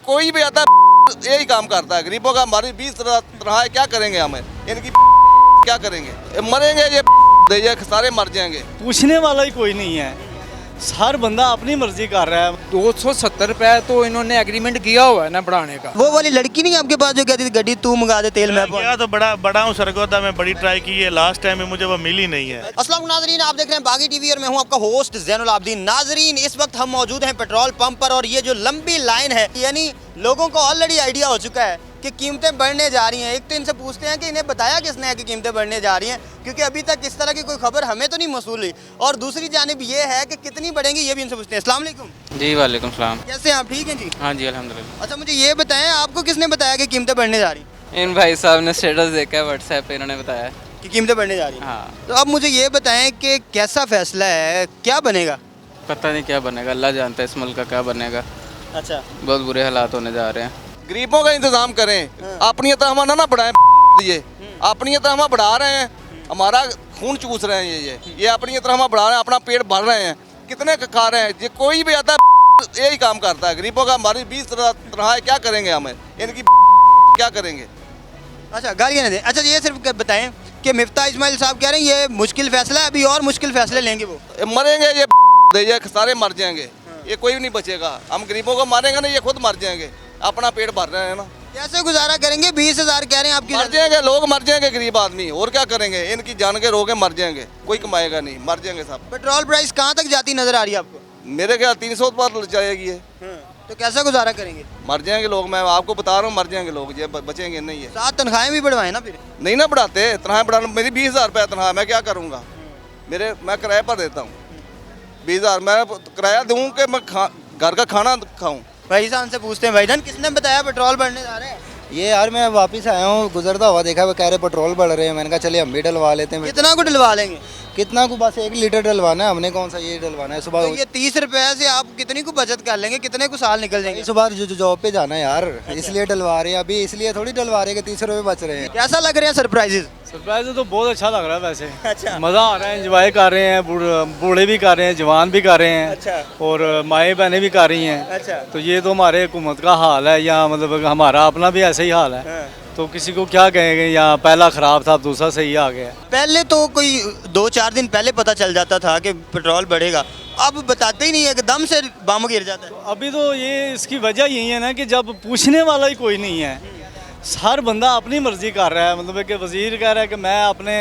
कोई भी आता है यही काम करता है, गरीबों का हमारी 20 तरह है, क्या करेंगे हमें इनकी क्या करेंगे, मरेंगे ये सारे मर जाएंगे। पूछने वाला ही कोई नहीं है, हर बंदा अपनी मर्जी कर रहा है। 270 रुपए तो इन्होंने एग्रीमेंट किया हुआ है ना बढ़ाने का। वो वाली लड़की नहीं आपके पास जो कहती थी गड्डी तू मंगा दे तेल मैं क्या तो बड़ा हूँ सरगोदा में, बड़ी ट्राई की है, लास्ट टाइम में मुझे वो मिली नहीं है। अस्सलाम नाजरीन, आप देख रहे हैं बागी टीवी और मैं हूं आपका होस्ट ज़ैनुल आबदीन। नाजरीन, इस वक्त हम मौजूद हैं पेट्रोल पंप पर और ये जो लंबी लाइन है, यानी लोगों को ऑलरेडी आइडिया हो चुका है कि कीमतें बढ़ने जा रही हैं। एक तो इनसे पूछते हैं कि इन्हें बताया किसने है कि कीमतें बढ़ने जा रही हैं, क्योंकि अभी तक इस तरह की कोई खबर हमें तो नहीं मौसूल हुई। और दूसरी जानिब ये है कि कितनी बढ़ेंगी ये भी इनसे पूछते हैं। अस्सलाम वालेकुम। जी वालेकुम सलाम। कैसे हैं आप, ठीक हैं जी? हाँ जी अल्हम्दुलिल्लाह। अच्छा, मुझे ये बताएं आपको किसने बताया कि कीमतें बढ़ने जा रही हैं? इन भाई साहब ने स्टेटस देखा है व्हाट्सएप पे, इन्होंने बताया कि कीमतें बढ़ने जा रही हैं। हाँ। तो अब मुझे ये बताएं कि कैसा फैसला है, क्या बनेगा? पता नहीं क्या बनेगा, अल्लाह जानता है इस मुल्क का क्या बनेगा। अच्छा, बहुत बुरे हालात होने जा रहे हैं। गरीबों का इंतजाम करें, अपनी तरह ना बढ़ाएं दिए, अपनी तरह बढ़ा रहे हैं, हमारा खून चूस रहे हैं, ये अपनी तरह बढ़ा रहे हैं, अपना पेट भर रहे हैं, कितने खा रहे हैं। ये कोई भी आता है यही काम करता है, गरीबों का हमारी 20 तरह है, क्या करेंगे हमें इनकी क्या करेंगे। अच्छा गालियाँ नहीं दें। अच्छा, ये सिर्फ बताएं कि मिफ्ता इस्माइल साहब कह रहे हैं ये मुश्किल फैसला है, अभी और मुश्किल फैसले लेंगे वो। मरेंगे ये सारे मर जाएंगे, ये कोई भी नहीं बचेगा। हम गरीबों को मारेंगे ना, ये खुद मर जाएंगे, अपना पेट भर रहे हैं ना। कैसे गुजारा करेंगे? 20,000 कह रहे हैं आपकी। मर जाएंगे लोग, मर जाएंगे गरीब आदमी, और क्या करेंगे, इनकी जान के रोगे मर जाएंगे, कोई कमाएगा नहीं, मर जाएंगे सब। पेट्रोल प्राइस कहाँ तक जाती नजर आ रही है आपको? मेरे ख्याल 300 पर जाएगी ये। तो कैसा गुजारा करेंगे? मर जाएंगे लोग, मैं आपको बता रहा हूँ, मर जाएंगे लोग, ये बचेंगे नहीं है। साथ तनख्वाहें भी बढ़वाएं ना फिर। नहीं ना बढ़ाते, तनख्वाह बढ़ाना, मेरी 20,000 रुपये तनख्वाह, मैं क्या करूँगा, मैं किराए पर देता हूँ 20,000, मैं किराया दूँ कि मैं घर का खाना खाऊँ। भाई साहब से पूछते हैं, भाईजान किसने बताया पेट्रोल बढ़ने जा रहे हैं? ये यार मैं वापस आया हूँ, गुजरता हुआ देखा, वो कह रहे पेट्रोल बढ़ रहे हैं, मैंने कहा चलिए हम भी डलवा लेते हैं। कितना को डलवा लेंगे? कितना को, बस 1 लीटर डलवाना है हमने, कौन सा ये डलवाना है। सुबह तो ये 30 रुपए से आप कितनी को बचत कर लेंगे, कितने को साल निकल जाएंगे? सुबह जो जॉब पे जाना है यार, इसलिए डलवा रहे हैं अभी, इसलिए थोड़ी डलवा रहे हैं कि 30 रुपये बच रहे हैं। कैसा लग रहे हैं सरप्राइजेस? सरप्राइज तो बहुत अच्छा लग रहा है वैसे। अच्छा। मज़ा आ रहा है, एंजॉय कर रहे हैं, बूढ़े भी कर रहे हैं, जवान भी कर रहे हैं। अच्छा। और माएँ बहनें भी कर रही हैं। अच्छा। तो ये तो हमारे हुकूमत का हाल है, या मतलब हमारा अपना भी ऐसा ही हाल है। तो किसी को क्या कहेंगे, यहाँ पहला ख़राब था, दूसरा सही आ गया। पहले तो कोई 2-4 दिन पहले पता चल जाता था कि पेट्रोल बढ़ेगा, अब बताते ही नहीं है कि दम से बम गिर जाता है। अभी तो ये इसकी वजह यही है ना कि जब पूछने वाला ही कोई नहीं है, हर बंदा अपनी मर्जी कर रहा है। मतलब कि वज़ीर कह रहा है कि मैं अपने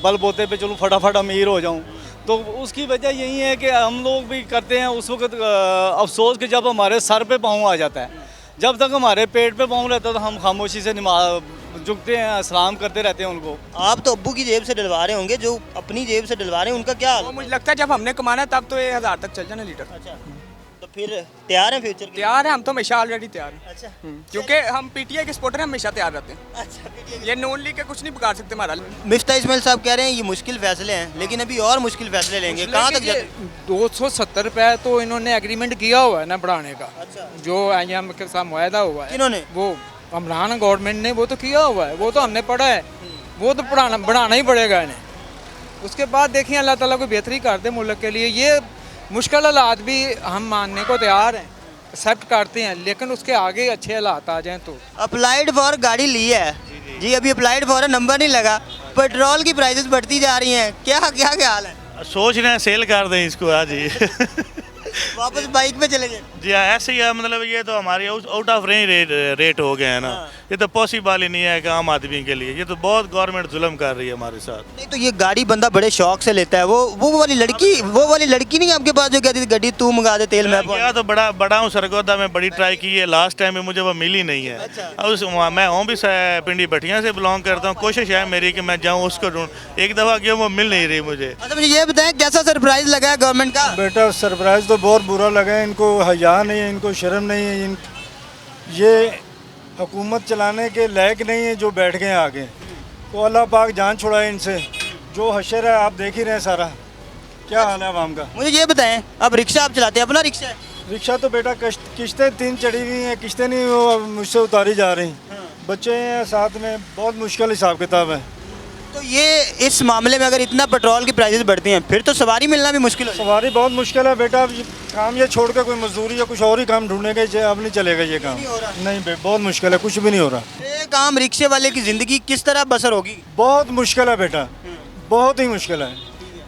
बल बोते पे चलूँ, फटाफट अमीर हो जाऊँ। तो उसकी वजह यही है कि हम लोग भी करते हैं उस वक्त अफसोस कि जब हमारे सर पे पाँव आ जाता है। जब तक हमारे पेट पे पाँव रहता है तो हम खामोशी से नमाज झुकते हैं, सलाम करते रहते हैं उनको। आप तो अब्बू की जेब से डलवा रहे होंगे, जो अपनी जेब से डलवा रहे हैं उनका क्या हाल है? मुझे लगता है जब हमने कमाना है तब तो 1000 तक चल जाना लीटर। अच्छा, तो फिर तैयार हैं फ्यूचर के लिए? तैयार है, हम तो हमेशा ऑलरेडी तैयार हैं। अच्छा। क्योंकि हम पीटीआई के सपोर्टर हैं, हमेशा तैयार रहते हैं। अच्छा, ये नॉन लीग के कुछ नहीं बिगाड़ सकते हमारा। मिफ्ता इस्माइल साहब कह रहे हैं ये मुश्किल फैसले हैं, लेकिन अभी और मुश्किल फैसले लेंगे। कहाँ तक जाते? 270 रुपए तो इन्होंने एग्रीमेंट किया हुआ है ना बढ़ाने का। अच्छा। जो IM के साथ मुआहदा हुआ है, किन्होंने? वो इमरान गवर्नमेंट ने वो तो किया हुआ है, वो तो हमने पढ़ा है, वो तो बढ़ाना ही पड़ेगा इन्हें। उसके बाद देखिए अल्लाह ताला कोई बेहतरी कर दे मुल्क के लिए। ये मुश्किल हालात भी हम मानने को तैयार हैं, एक्सेप्ट करते हैं, लेकिन उसके आगे अच्छे हालात आ जाएं तो। अप्लाइड फॉर गाड़ी ली है जी, अभी अप्लाइड फॉर है, नंबर नहीं लगा, पेट्रोल की प्राइसेस बढ़ती जा रही हैं, क्या क्या क्या हाल है? सोच रहे हैं सेल कर दें इसको आज ही। वापस बाइक पे चले जाए? जी हाँ, ऐसे ही है, मतलब ये तो हमारी आउट ऑफ रेंज रेट हो गए हैं ना। ये तो पॉसिबल ही नहीं है कि आम आदमी के लिए, ये तो बहुत गवर्नमेंट जुल्म कर रही है हमारे साथ। नहीं तो ये गाड़ी बंदा बड़े शौक से लेता है। वो वाली लड़की नहीं आपके पास जो कहती थी गड्डी तू मंगा दे तेल मैं क्या तो बड़ा हूँ सरगोदा में, बड़ी ट्राई की है, लास्ट टाइम में मुझे वो मिली नहीं है। अच्छा। मैं हूँ भी पिंडी भटिया से बिलोंग करता हूँ, कोशिश है मेरी कि मैं जाऊँ उसको ढूंढ, एक दफ़ा गया वो मिल नहीं रही मुझे। अच्छा, मुझे ये बताएं कैसा सरप्राइज लगा है गवर्नमेंट का? बेटा सरप्राइज तो बहुत बुरा लगा है, इनको हया नहीं है, इनको शर्म नहीं है, ये हुकूमत चलाने के लायक नहीं है जो बैठ गए आगे। तो अल्लाह पाक जान छुड़ाए इनसे, जो हशर है आप देख ही रहे हैं सारा क्या हाल है आवाम का। मुझे ये बताएं, अब रिक्शा आप चलाते हैं, अपना रिक्शा है? रिक्शा तो बेटा किश्तें 3 चढ़ी हुई हैं, किश्तें नहीं वो मुझसे उतारी जा रही। बच्चे हैं साथ में, बहुत मुश्किल हिसाब किताब है। तो ये इस मामले में अगर इतना पेट्रोल की प्राइसेस बढ़ती हैं फिर तो सवारी मिलना भी मुश्किल हो जाएगा। सवारी बहुत मुश्किल है बेटा, अब काम ये छोड़ के कोई मजदूरी या कुछ और ही काम ढूंढेंगे, अब नहीं चलेगा ये काम। नहीं बहुत मुश्किल है, कुछ भी नहीं हो रहा। एक आम रिक्शे वाले की ज़िंदगी किस तरह बसर होगी? बहुत मुश्किल है बेटा, बहुत ही मुश्किल है।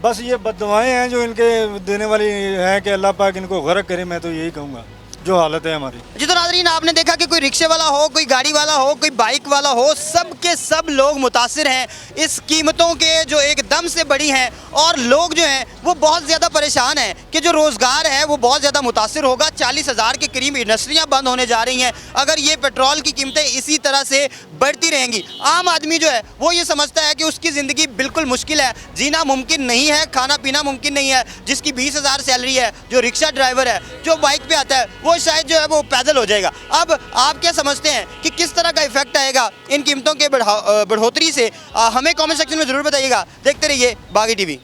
बस ये बददुआएं हैं जो इनके देने वाली हैं कि अल्लाह पाक इनको गर्क करे, मैं तो यही कहूँगा जो हालत है हमारी। जी तो नाज़रीन, आपने देखा कि कोई रिक्शे वाला हो, कोई गाड़ी वाला हो, कोई बाइक वाला हो, सब के सब लोग मुतासिर हैं इस कीमतों के जो एकदम से बढ़ी हैं, और लोग जो हैं वो बहुत ज़्यादा परेशान हैं कि जो रोज़गार है वो बहुत ज़्यादा मुतासिर होगा। 40,000 के करीब इंडस्ट्रियाँ बंद होने जा रही हैं अगर ये पेट्रोल की कीमतें इसी तरह से बढ़ती रहेंगी। आम आदमी जो है वो ये समझता है कि उसकी ज़िंदगी बिल्कुल मुश्किल है, जीना मुमकिन नहीं है, खाना पीना मुमकिन नहीं है। जिसकी 20,000 सैलरी है, जो रिक्शा ड्राइवर है, जो बाइक पे आता है, वो शायद जो है वो पैदल हो जाएगा। अब आप क्या समझते हैं कि किस तरह का इफेक्ट आएगा इन कीमतों के बढ़ोतरी से? हमें कमेंट सेक्शन में ज़रूर बताइएगा। देखते रहिए बागी टीवी।